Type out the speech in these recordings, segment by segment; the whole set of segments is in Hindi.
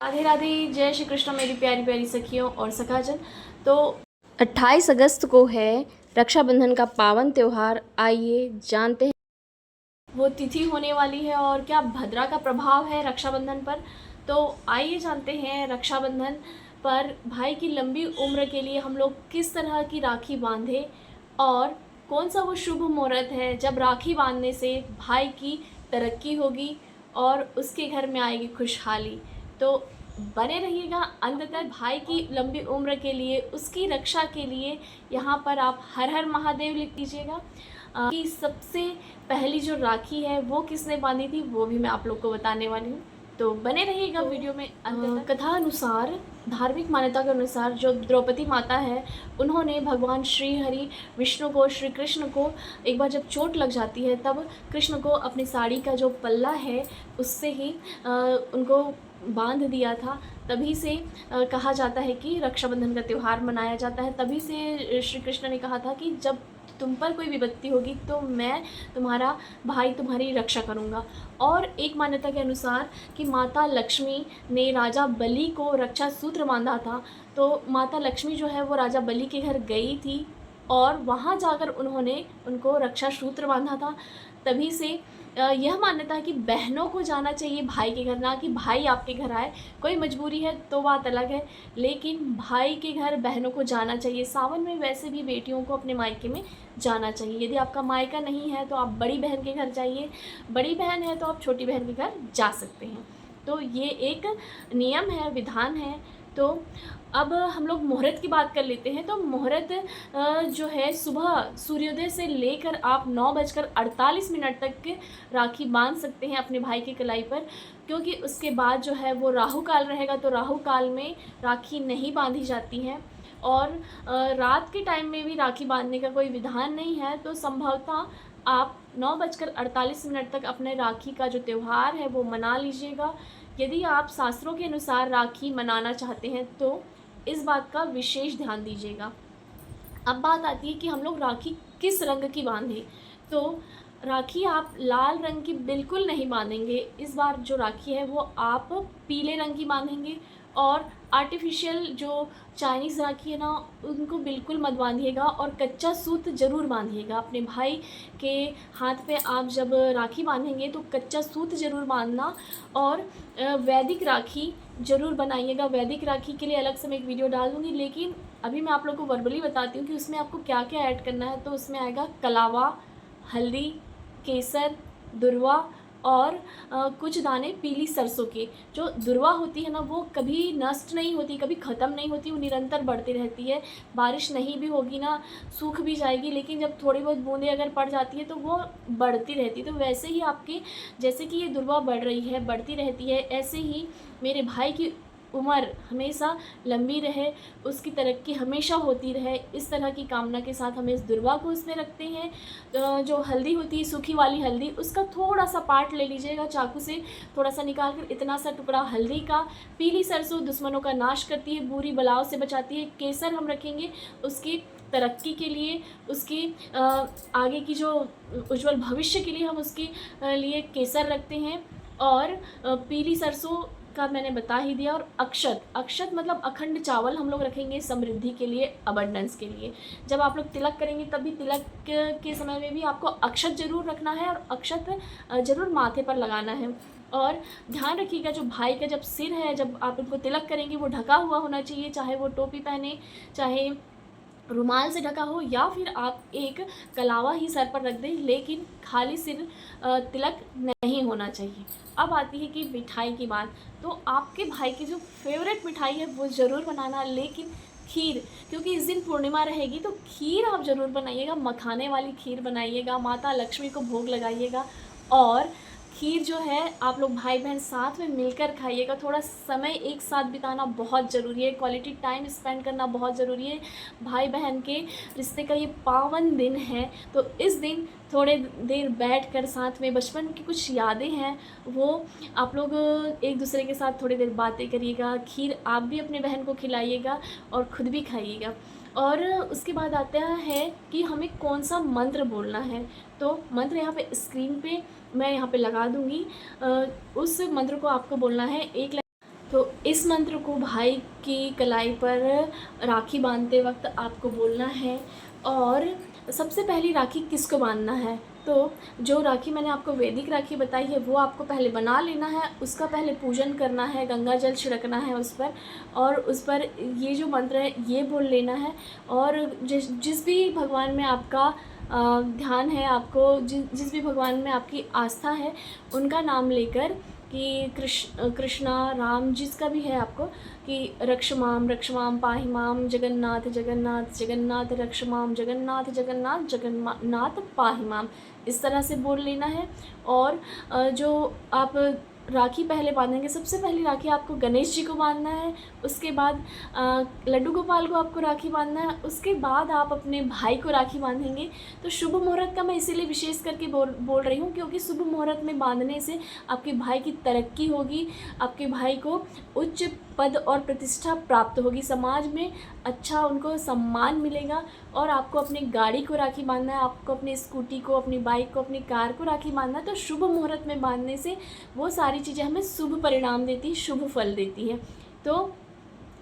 राधे राधे, जय श्री कृष्ण मेरी प्यारी प्यारी सखियों और सखाजन। तो 28 अगस्त को है रक्षाबंधन का पावन त्यौहार। आइए जानते हैं वो तिथि होने वाली है और क्या भद्रा का प्रभाव है रक्षाबंधन पर। तो आइए जानते हैं रक्षाबंधन पर भाई की लंबी उम्र के लिए हम लोग किस तरह की राखी बांधें और कौन सा वो शुभ मुहूर्त है जब राखी बांधने से भाई की तरक्की होगी और उसके घर में आएगी खुशहाली। तो बने रहिएगा अंत तक। भाई की लंबी उम्र के लिए, उसकी रक्षा के लिए यहाँ पर आप हर हर महादेव लिख दीजिएगा। कि सबसे पहली जो राखी है वो किसने बांधी थी वो भी मैं आप लोग को बताने वाली हूँ, तो बने रहिएगा वीडियो में अंत तक। कथा अनुसार, धार्मिक मान्यता के अनुसार जो द्रौपदी माता है उन्होंने भगवान श्री हरि विष्णु को, श्री कृष्ण को एक बार जब चोट लग जाती है तब कृष्ण को अपनी साड़ी का जो पल्ला है उससे ही उनको बांध दिया था। तभी से कहा जाता है कि रक्षाबंधन का त्यौहार मनाया जाता है। तभी से श्री कृष्ण ने कहा था कि जब तुम पर कोई विपत्ति होगी तो मैं तुम्हारा भाई तुम्हारी रक्षा करूँगा। और एक मान्यता के अनुसार कि माता लक्ष्मी ने राजा बलि को रक्षा सूत्र बांधा था। तो माता लक्ष्मी जो है वो राजा बलि के घर गई थी और वहाँ जाकर उन्होंने उनको रक्षा सूत्र बांधा था। तभी से यह मान्यता है कि बहनों को जाना चाहिए भाई के घर, ना कि भाई आपके घर आए। कोई मजबूरी है तो बात अलग है, लेकिन भाई के घर बहनों को जाना चाहिए। सावन में वैसे भी बेटियों को अपने मायके में जाना चाहिए। यदि आपका मायका नहीं है तो आप बड़ी बहन के घर जाइए, बड़ी बहन है तो आप छोटी बहन के घर जा सकते हैं। तो ये एक नियम है, विधान है। तो अब हम लोग मुहूर्त की बात कर लेते हैं। तो मुहूर्त जो है सुबह सूर्योदय से लेकर आप 9:48 तक राखी बांध सकते हैं अपने भाई की कलाई पर, क्योंकि उसके बाद जो है वो राहु काल रहेगा। तो राहु काल में राखी नहीं बांधी जाती है और रात के टाइम में भी राखी बांधने का कोई विधान नहीं है। तो संभवतः आप 9:48 तक अपने राखी का जो त्यौहार है वो मना लीजिएगा। यदि आप शास्त्रों के अनुसार राखी मनाना चाहते हैं तो इस बात का विशेष ध्यान दीजिएगा। अब बात आती है कि हम लोग राखी किस रंग की बांधें। तो राखी आप लाल रंग की बिल्कुल नहीं बांधेंगे। इस बार जो राखी है वो आप पीले रंग की बांधेंगे और आर्टिफिशियल जो चाइनीज़ राखी है ना उनको बिल्कुल मत बांधिएगा और कच्चा सूत ज़रूर बांधिएगा। अपने भाई के हाथ पे आप जब राखी बांधेंगे तो कच्चा सूत ज़रूर बांधना और वैदिक राखी ज़रूर बनाइएगा। वैदिक राखी के लिए अलग से मैं एक वीडियो डाल दूँगी, लेकिन अभी मैं आप लोग को वर्बली बताती हूँ कि उसमें आपको क्या क्या ऐड करना है। तो उसमें आएगा कलावा, हल्दी, केसर, दुर्वा और कुछ दाने पीली सरसों के। जो दुर्वा होती है ना वो कभी नष्ट नहीं होती, कभी ख़त्म नहीं होती, वो निरंतर बढ़ती रहती है। बारिश नहीं भी होगी ना सूख भी जाएगी, लेकिन जब थोड़ी बहुत बूंदें अगर पड़ जाती है तो वो बढ़ती रहती है। तो वैसे ही आपकी, जैसे कि ये दुर्वा बढ़ रही है, बढ़ती रहती है, ऐसे ही मेरे भाई की उम्र हमेशा लंबी रहे, उसकी तरक्की हमेशा होती रहे, इस तरह की कामना के साथ हम इस दुर्वा को इसमें रखते हैं। जो हल्दी होती है, सूखी वाली हल्दी, उसका थोड़ा सा पार्ट ले लीजिएगा चाकू से, थोड़ा सा निकाल कर, इतना सा टुकड़ा हल्दी का। पीली सरसों दुश्मनों का नाश करती है, बुरी बलाओं से बचाती है। केसर हम रखेंगे उसकी तरक्की के लिए, उसकी आगे की जो उज्जवल भविष्य के लिए हम उसके लिए केसर रखते हैं। और पीली सरसों का मैंने बता ही दिया। और अक्षत, अक्षत मतलब अखंड चावल हम लोग रखेंगे समृद्धि के लिए, अबंडेंस के लिए। जब आप लोग तिलक करेंगे तब भी तिलक के समय में भी आपको अक्षत ज़रूर रखना है और अक्षत ज़रूर माथे पर लगाना है। और ध्यान रखिएगा जो भाई का जब सिर है, जब आप उनको तिलक करेंगे वो ढका हुआ होना चाहिए, चाहे वो टोपी पहने, चाहे रुमाल से ढका हो, या फिर आप एक कलावा ही सर पर रख दें, लेकिन खाली सिर तिलक नहीं होना चाहिए। अब आती है कि मिठाई की बात। तो आपके भाई की जो फेवरेट मिठाई है वो ज़रूर बनाना, लेकिन खीर, क्योंकि इस दिन पूर्णिमा रहेगी तो खीर आप ज़रूर बनाइएगा। मखाने वाली खीर बनाइएगा, माता लक्ष्मी को भोग लगाइएगा। और खीर जो है आप लोग भाई बहन साथ में मिलकर खाइएगा। थोड़ा समय एक साथ बिताना बहुत ज़रूरी है, क्वालिटी टाइम स्पेंड करना बहुत ज़रूरी है। भाई बहन के रिश्ते का ये पावन दिन है, तो इस दिन थोड़े देर बैठकर साथ में बचपन की कुछ यादें हैं वो आप लोग एक दूसरे के साथ थोड़ी देर बातें करिएगा। खीर आप भी अपने बहन को खिलाइएगा और ख़ुद भी खाइएगा। और उसके बाद आता है कि हमें कौन सा मंत्र बोलना है। तो मंत्र यहाँ पे स्क्रीन पे मैं यहाँ पे लगा दूँगी। उस मंत्र को आपको बोलना है। तो इस मंत्र को भाई की कलाई पर राखी बांधते वक्त आपको बोलना है। और सबसे पहली राखी किसको बांधना है, तो जो राखी मैंने आपको वैदिक राखी बताई है वो आपको पहले बना लेना है, उसका पहले पूजन करना है, गंगा जल छिड़कना है उस पर, और उस पर ये जो मंत्र है ये बोल लेना है। और जिस भी भगवान में आपका ध्यान है, आपको जिस भी भगवान में आपकी आस्था है उनका नाम लेकर कि कृष्णा राम जिसका भी है आपको, कि रक्षमाम पाहि माम, जगन्नाथ जगन्नाथ जगन्नाथ रक्षमाम, जगन्नाथ जगन्नाथ जगन्नाथ पाहि माम, इस तरह से बोल लेना है। और जो आप राखी पहले बांधेंगे, सबसे पहली राखी आपको गणेश जी को बांधना है, उसके बाद लड्डू गोपाल को आपको राखी बांधना है, उसके बाद आप अपने भाई को राखी बांधेंगे। तो शुभ मुहूर्त का मैं इसीलिए विशेष करके बोल रही हूँ, क्योंकि शुभ मुहूर्त में बांधने से आपके भाई की तरक्की होगी, आपके भाई को उच्च पद और प्रतिष्ठा प्राप्त होगी, समाज में अच्छा उनको सम्मान मिलेगा। और आपको अपनी गाड़ी को राखी बांधना है, आपको अपनी स्कूटी को, अपनी बाइक को, अपनी कार को राखी बांधना है। तो शुभ मुहूर्त में बांधने से वो सारी चीज़ें हमें शुभ परिणाम देती है, शुभ फल देती है। तो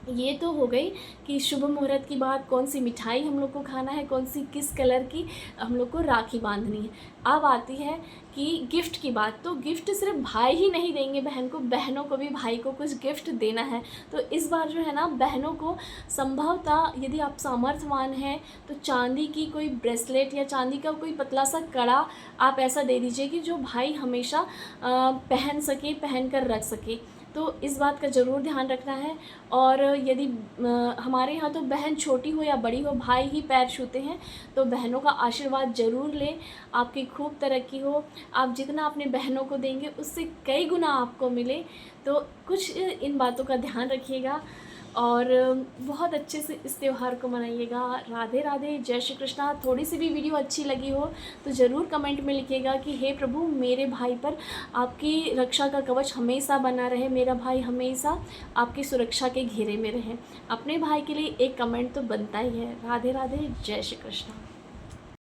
ये तो हो गई कि शुभ मुहूर्त की बात, कौन सी मिठाई हम लोग को खाना है, कौन सी किस कलर की हम लोग को राखी बांधनी है। अब आती है कि गिफ्ट की बात। तो गिफ्ट सिर्फ भाई ही नहीं देंगे बहन को, बहनों को भी भाई को कुछ गिफ्ट देना है। तो इस बार जो है ना, बहनों को संभवतः यदि आप सामर्थ्यवान हैं तो चांदी की कोई ब्रेसलेट या चांदी का कोई पतला सा कड़ा आप ऐसा दे दीजिए कि जो भाई हमेशा पहन सके, पहन कर रख सके। तो इस बात का ज़रूर ध्यान रखना है। और यदि हमारे यहाँ तो बहन छोटी हो या बड़ी हो, भाई ही पैर छूते हैं, तो बहनों का आशीर्वाद ज़रूर लें, आपकी खूब तरक्की हो। आप जितना अपने बहनों को देंगे उससे कई गुना आपको मिले। तो कुछ इन बातों का ध्यान रखिएगा और बहुत अच्छे से इस त्यौहार को मनाइएगा। राधे राधे, जय श्री कृष्णा। थोड़ी सी भी वीडियो अच्छी लगी हो तो ज़रूर कमेंट में लिखिएगा कि हे प्रभु, मेरे भाई पर आपकी रक्षा का कवच हमेशा बना रहे, मेरा भाई हमेशा आपकी सुरक्षा के घेरे में रहे। अपने भाई के लिए एक कमेंट तो बनता ही है। राधे राधे, जय श्री कृष्णा।